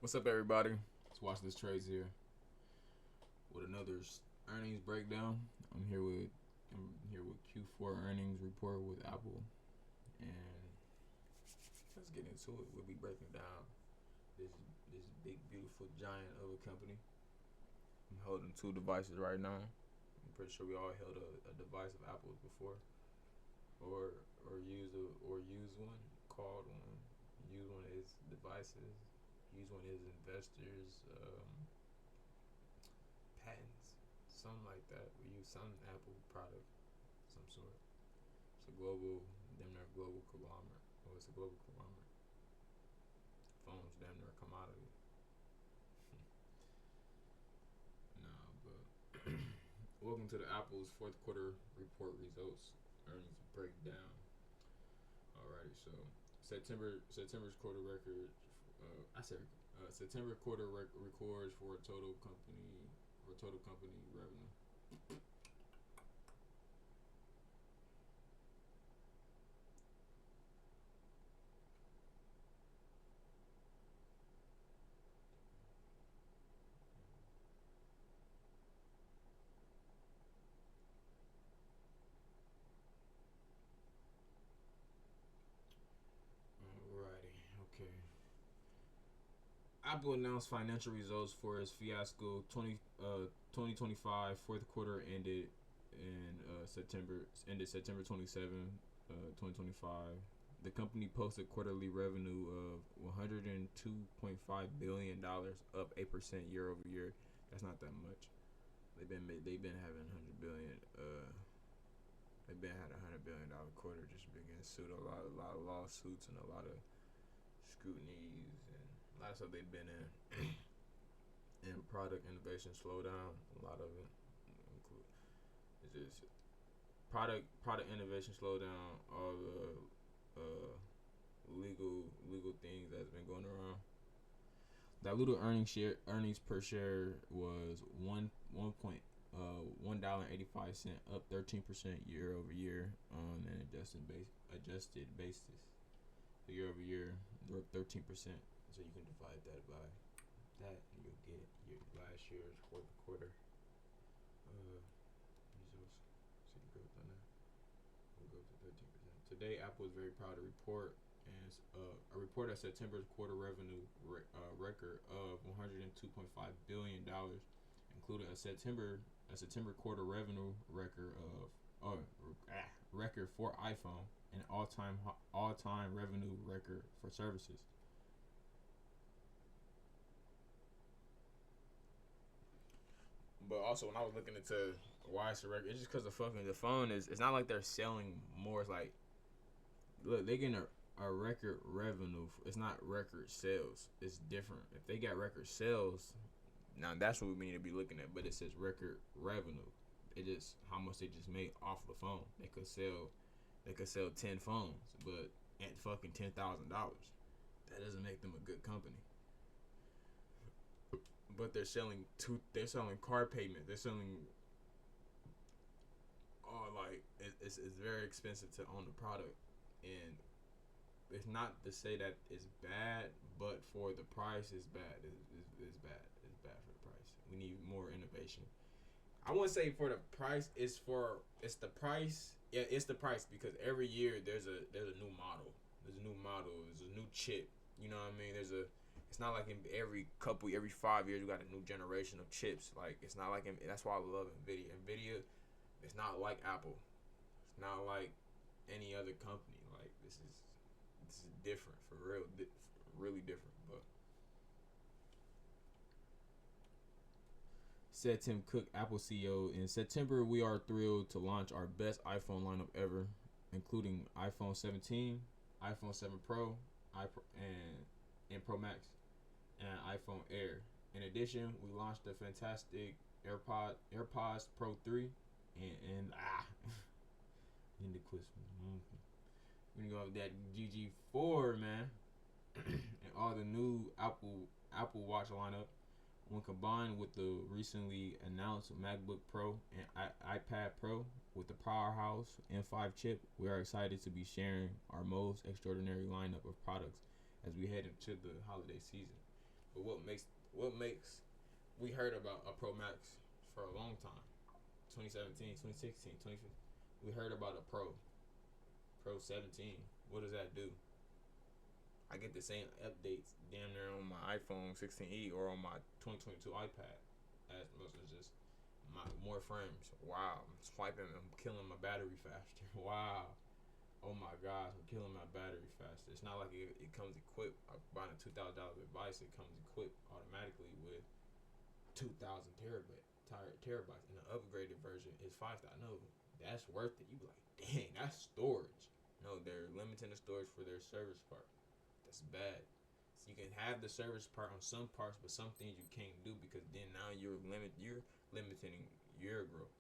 What's up, everybody? Let's watch this trades here with another earnings breakdown. I'm here with Q4 earnings report with Apple, and let's get into it. We'll be breaking down this this big, beautiful giant of a company. I'm holding two devices right now. I'm pretty sure we all held a device of Apple's before, or use one, called one, use one of its devices, use one of its investors. Patents, something like that. We use some Apple product, some sort. It's a global, damn near global conglomerate. Oh, it's a global conglomerate. Phones damn near a commodity. Nah, but welcome to the Apple's fourth quarter report results earnings breakdown. Alrighty, so September's quarter record. I said September quarter records for total company revenue. Alrighty, okay. Apple announced financial results for its fiasco 2025 fourth quarter ended September 27, 2025. The company posted quarterly revenue of $102.5 billion, up 8% year over year. That's not that much. They've been having 100 billion. They've been had $100 billion quarter. Just been getting sued a lot of lawsuits and a lot of scrutinies and a lot of stuff they've been in. And product innovation slowdown. A lot of it. It's just product innovation slowdown. All the legal things that's been going around. Diluted earnings per share was $1.85, up 13% year over year on an adjusted basis. So year over year, they're up 13%. So you can divide that by that, and you'll get your last year's fourth quarter results. See the growth on that. We'll go to 13%. Today, Apple is very proud to report and a report of September's quarter revenue record of $102.5 billion, including a September quarter revenue record of record for iPhone and all-time revenue record for services. But also, when I was looking into why it's a record, it's just because the phone is. It's not like they're selling more. It's like, look, they getting a record revenue. It's not record sales. It's different. If they got record sales, now that's what we need to be looking at. But it says record revenue. It just how much they just made off the phone. They could sell 10 phones, but at fucking $10,000. That doesn't make them a good company. But they're selling car payment. They're selling like it's very expensive to own the product, and it's not to say that it's bad, but for the price, it's bad. It's bad. It's bad for the price. We need more innovation. I wouldn't say for the price. It's the price. Yeah, it's the price because every year there's a new model. There's a new model. There's a new chip. You know what I mean? It's not like in every 5 years we got a new generation of chips. Like it's not like that's why I love Nvidia. Nvidia, it's not like Apple. It's not like any other company. Like this is different for real, really different. But said Tim Cook, Apple CEO, in September we are thrilled to launch our best iPhone lineup ever, including iPhone 17, iPhone 7 Pro, and Pro Max, and iPhone Air. In addition, we launched the fantastic AirPods Pro 3 and in the quiz. We're gonna go with that GG4, man. And all the new Apple Watch lineup, when combined with the recently announced MacBook Pro and iPad Pro with the powerhouse M5 chip, we are excited to be sharing our most extraordinary lineup of products as we head into the holiday season. But what makes we heard about a Pro Max for a long time. 2017, 2016, 2015. We heard about a Pro 17. What does that do? I get the same updates damn near on my iPhone 16e or on my 2022 iPad as much as just my more frames. Wow, I'm swiping. I'm killing my battery faster. Wow. Oh my gosh, I'm killing my battery faster. It's not like it comes equipped. I'm buying a $2,000 device. It comes equipped automatically with 2,000 terabytes, and the upgraded version is 5,000. No, that's worth it. You be like, dang, that's storage. No, they're limiting the storage for their service part. That's bad. So you can have the service part on some parts, but some things you can't do because then now you're limiting your growth.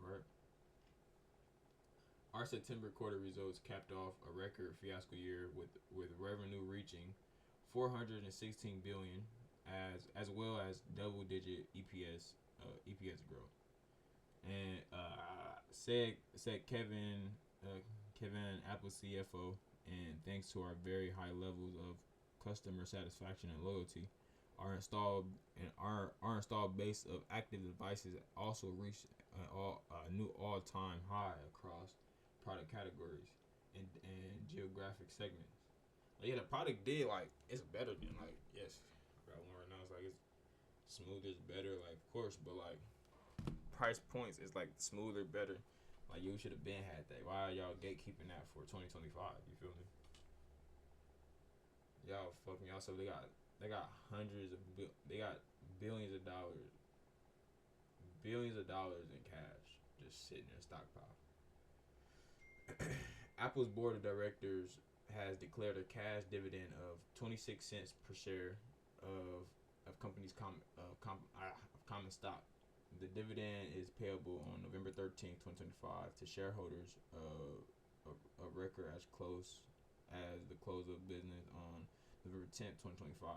Right. Our September quarter results capped off a record fiasco year with revenue reaching 416 billion, as well as double digit EPS growth. And said Kevin Apple CFO, and thanks to our very high levels of customer satisfaction and loyalty, our installed base of active devices also reached a new all time high across product categories and geographic segments. Like, yeah, the product did like it's better than like yes, I got one right now. It's like it's smoother, it's better, like of course, but like price points is like smoother, better. Like you should have been had that. Why are y'all gatekeeping that for 2025? You feel me? Y'all fucking y'all. So they got they got billions of dollars in cash just sitting in stockpile. Apple's board of directors has declared a cash dividend of 26 cents per share of company's common stock. The dividend is payable on November 13th, 2025 to shareholders of record as the close of business on November 10th, 2025.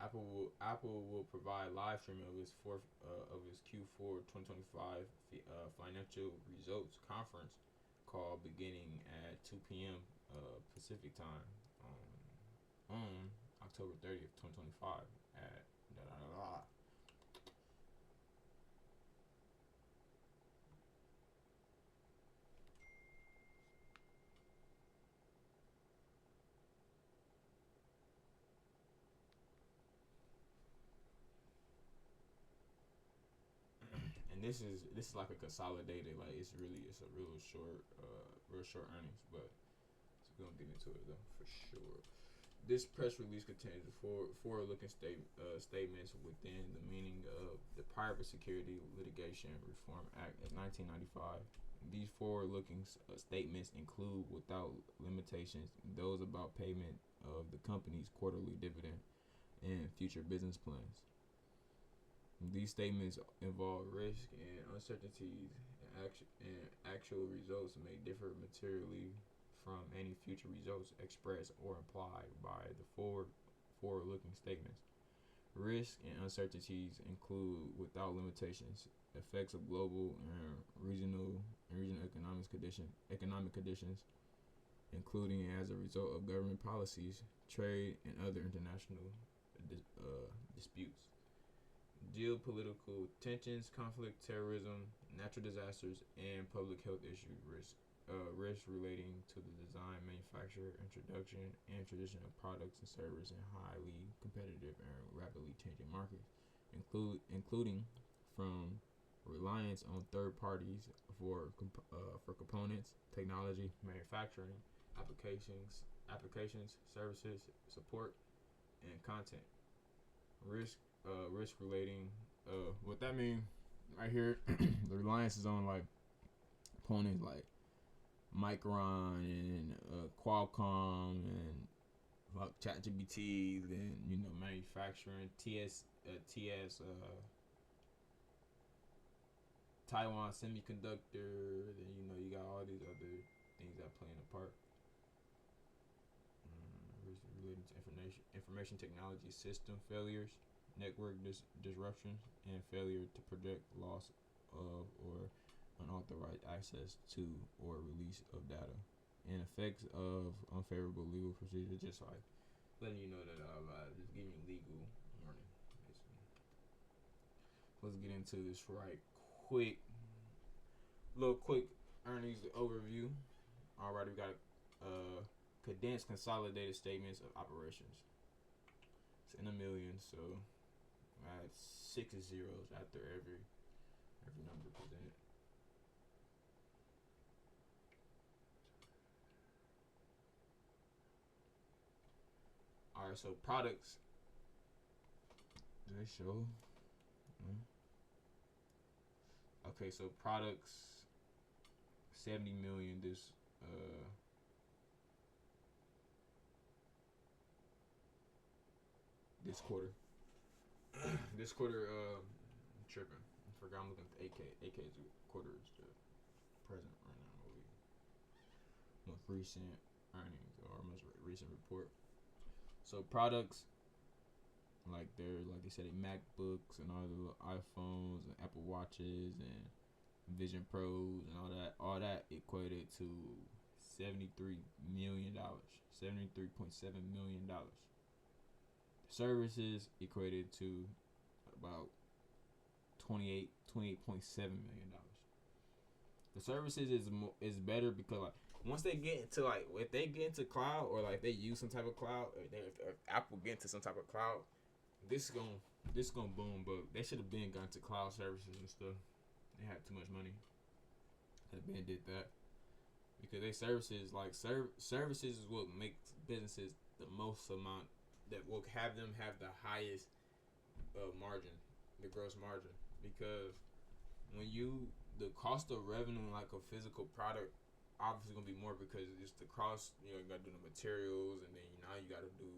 Apple will provide live streaming of its Q4 2025 financial results conference call beginning at 2 p.m. Pacific time on October 30th, 2025 at da, da, da, da. And this is like a consolidated, like it's a real short earnings, but so we're gonna get into it though for sure. This press release contains forward-looking statements within the meaning of the Private Security Litigation Reform Act of 1995. These forward-looking statements include, without limitations, those about payment of the company's quarterly dividend and future business plans. These statements involve risk and uncertainties, and actual results may differ materially from any future results expressed or implied by the forward-looking statements. Risks and uncertainties include, without limitations, effects of global and regional economic conditions, including as a result of government policies, trade, and other international disputes. Geopolitical tensions, conflict, terrorism, natural disasters, and public health issue risks relating to the design, manufacture, introduction, and tradition of products and services in highly competitive and rapidly changing markets, including from reliance on third parties for components, technology, manufacturing, applications, services, support, and content. Risk relating. What that mean right here? The reliance is on like components like Micron and Qualcomm and ChatGPT, then manufacturing TS Taiwan Semiconductor. Then you got all these other things that play a part. Relating to information technology system failures, network disruptions, and failure to predict loss of or unauthorized access to or release of data. and effects of unfavorable legal procedure. Just like letting you know that just giving you legal warning. Basically. Let's get into this right quick. Little quick earnings overview. Alright, we got condensed consolidated statements of operations. It's in a million, so I had 6 zeros after every number presented. Alright, so products. Do they show? Okay, so products 70 million this quarter. This quarter I'm tripping. I forgot I'm looking at the AK. AK's quarter is the present right now. Most recent earnings or most recent report. So products like they said MacBooks and all the iPhones and Apple Watches and Vision Pros and all that equated to $73 million, $73.7 million. Services equated to about $28.7 million. The services is better because like once they get into like if they get into cloud or like they use some type of cloud or if Apple get into some type of cloud, this gonna boom. But they should have been gone to cloud services and stuff. They had too much money. They been did that because they services like services is what makes businesses the most amount that will have them have the highest margin, the gross margin, because when the cost of revenue like a physical product obviously gonna be more because it's the cost. You gotta do the materials and then now you gotta do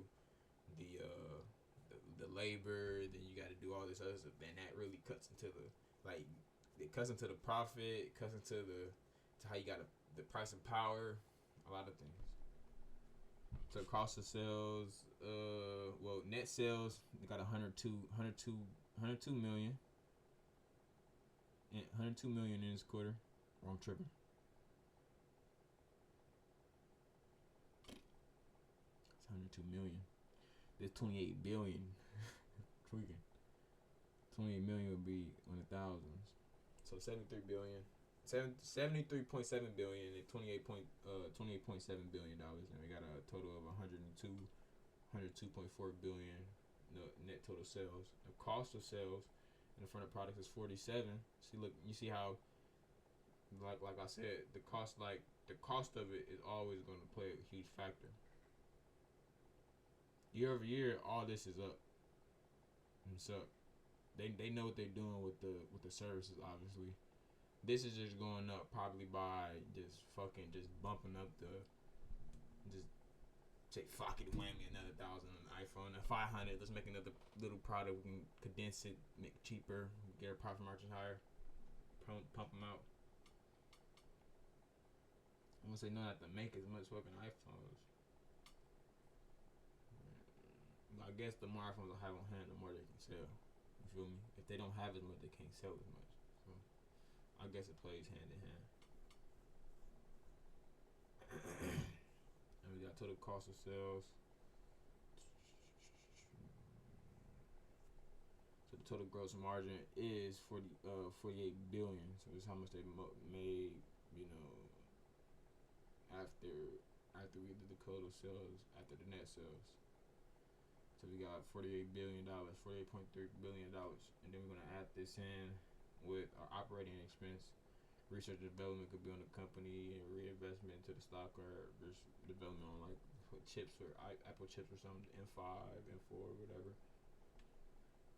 the labor. Then you gotta do all this other stuff. Then that really cuts into it cuts into the profit. It cuts into to how you got the price and power. A lot of things. So cost of sales, net sales, they got 102 million. 102 million in this quarter. Wrong tripping. It's 102 million. There's 28 billion. Tweaking. 28 million would be on the thousands. So 73 billion. 73.7 billion and 28.7 billion dollars, and we got a total of 102.4 billion net total sales. The cost of sales in the front of products is 47. See, look, you see how like I said, the cost of it is always going to play a huge factor. Year over year, all this is up. And so they know what they're doing with the services, obviously. This is just going up probably by just bumping up just say fuck it, whammy, another 1,000 on the iPhone, a 500. Let's make another little product. We can condense it, make it cheaper, get our profit margins higher, pump them out. I'm gonna say no, not to make as much fucking iPhones. I guess the more iPhones I have on hand, the more they can sell. You feel me? If they don't have as much, they can't sell as much. So I guess it plays hand in hand. And we got total cost of sales. So the total gross margin is 48 billion. So this is how much they made, after we did the total sales, after the net sales. So we got $48 billion, $48.3 billion. And then we're going to add this in with our operating expense. Research and development could be on the company, and reinvestment into the stock or development on like chips or Apple chips or something, M5, M4, whatever.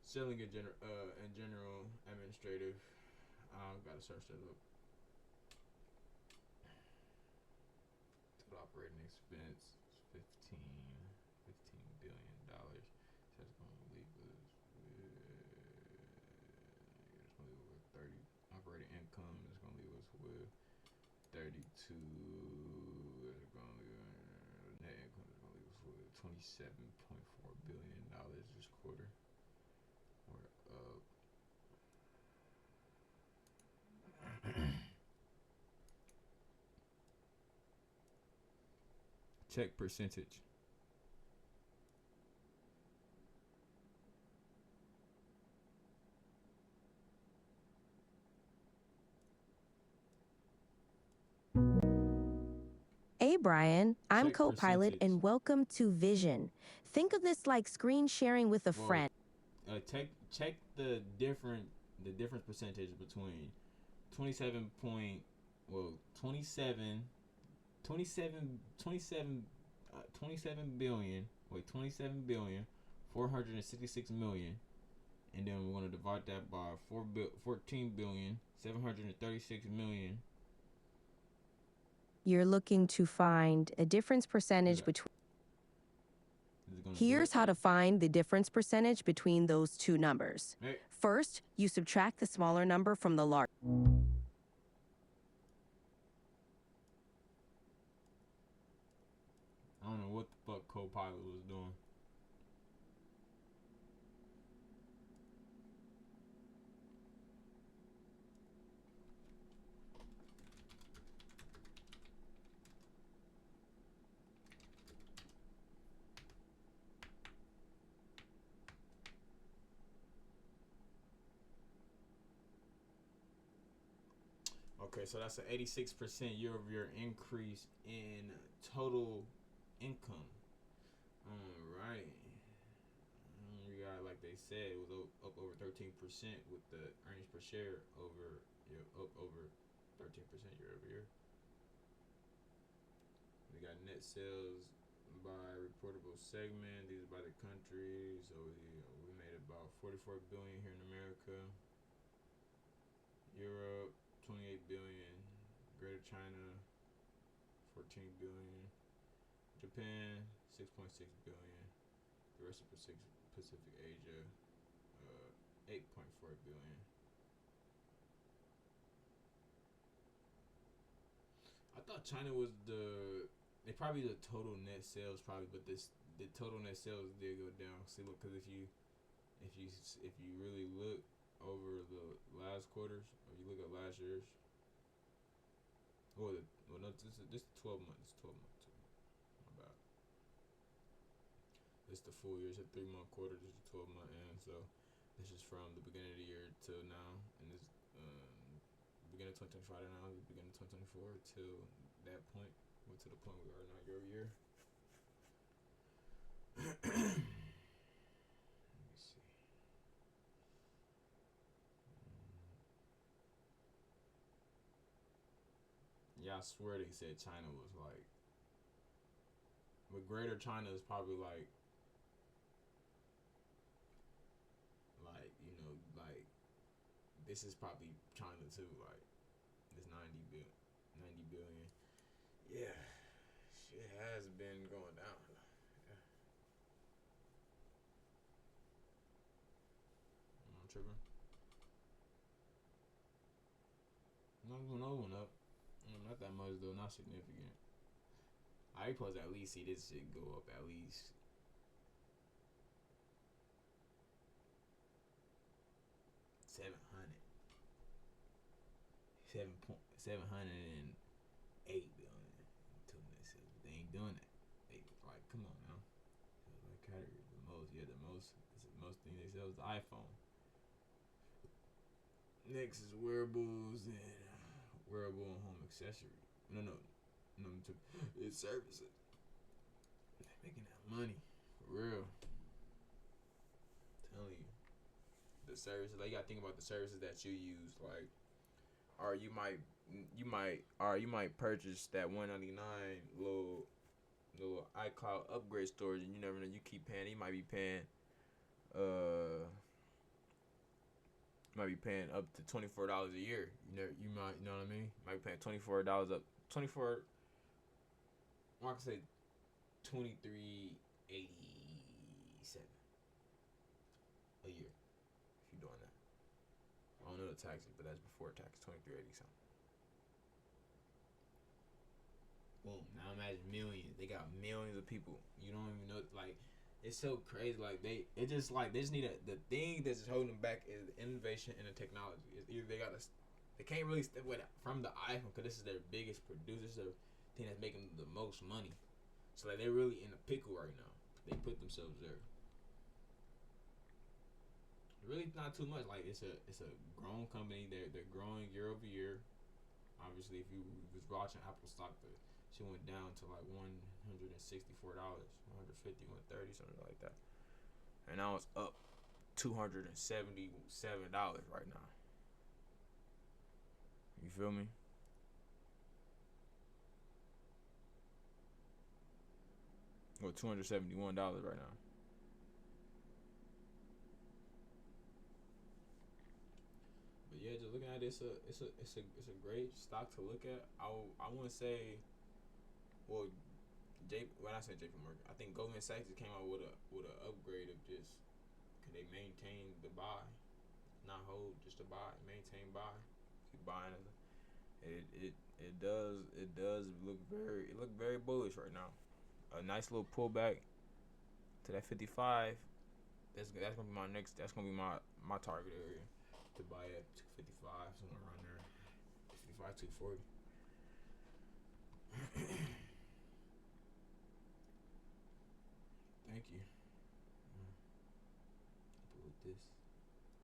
Selling in general, administrative. Gotta search that up. Total operating expense is $15 billion. So that's gonna leave us with 30. Operating income is gonna leave us with 32. It's gonna leave net income is gonna leave us with $27.4 billion this quarter. We're up. Check percentage. Hey Brian, I'm Check Copilot percentage. and welcome to Vision. Think of this like screen sharing with a Well, friend. check the difference percentage between 27 point well 27 27 27 27 billion wait 27 billion 466 million, and then we're going to divide that by 14 billion 736 million. You're looking to find a difference percentage between. Is it going to do Here's it? how to find the difference percentage between those two numbers. Hey, First, you subtract the smaller number from the larger. I don't know what the fuck Copilot was doing. Okay, so that's an 86% year-over-year increase in total income. All right. We got, like they said, it was up over 13% with the earnings per share up over 13% year-over-year. We got net sales by reportable segment. These are by the country. So we made about 44 billion here in America. Europe 28 billion. Greater China 14 billion. Japan 6.6 billion. The rest of Pacific Asia 8.4 billion. I thought China was they probably the total net sales probably, but the total net sales did go down. See, look, because if you really look over the last quarters, or you look at last year's, well no, this 12 months, 12 months. My bad. It's the full year. It's a 3-month quarter. This is a 12-month end. So this is from the beginning of the year till now, and this beginning of 2025 to now, beginning of 2024 till that point, to the point we are now year over year. Let me see. Yeah, I swear they said China was like, but Greater China is probably like this is probably China too. Like this 90 billion. Yeah, shit has been going down. Yeah, I'm tripping. No one up. Not that much though. Not significant. I supposed to at least see this shit go up at least 700, 708 billion. They ain't doing that. They like, come on now. Like category the most. Yeah, the most. This is the most thing they sell is the iPhone. Next is wearables and wearable and home accessory. No. It's services. They're making that money for real. I'm telling you, the services. Like you gotta think about the services that you use. Like, or you might purchase that 199 little iCloud upgrade storage, and you never know. You keep paying. You might be paying uh up to $24 a year. You might, you know what I mean. You might be paying $24 up 24. I can say 23.87 a year if you're doing that. I don't know the taxes, but that's before tax. 23.80 something. Boom. Now imagine millions. They got millions of people. You don't even know. Like, it's so crazy. Like it just like they just need the thing that's holding them back is innovation and the technology. It's either they can't really step away from the iPhone because this is their biggest producer. This is the thing that's making the most money. So like they're really in a pickle right now. They put themselves there. Really not too much. Like it's a grown company. They're growing year over year. Obviously, if you was watching Apple stock, she went down to like $164, 150, 130, something like that. And now it's up $277 right now. You feel me? Or $271 right now. But yeah, just looking at it, it's a great stock to look at. I wouldn't say, well, when I say JP Morgan, I think Goldman Sachs came out with a upgrade of just, can they maintain the buy, not hold, just to buy, maintain buy, keep buying. It does look very bullish right now. A nice little pullback to that 55. That's gonna be my next. That's gonna be my target area to buy at 255, somewhere around there, 55, 240. Thank you. Put this.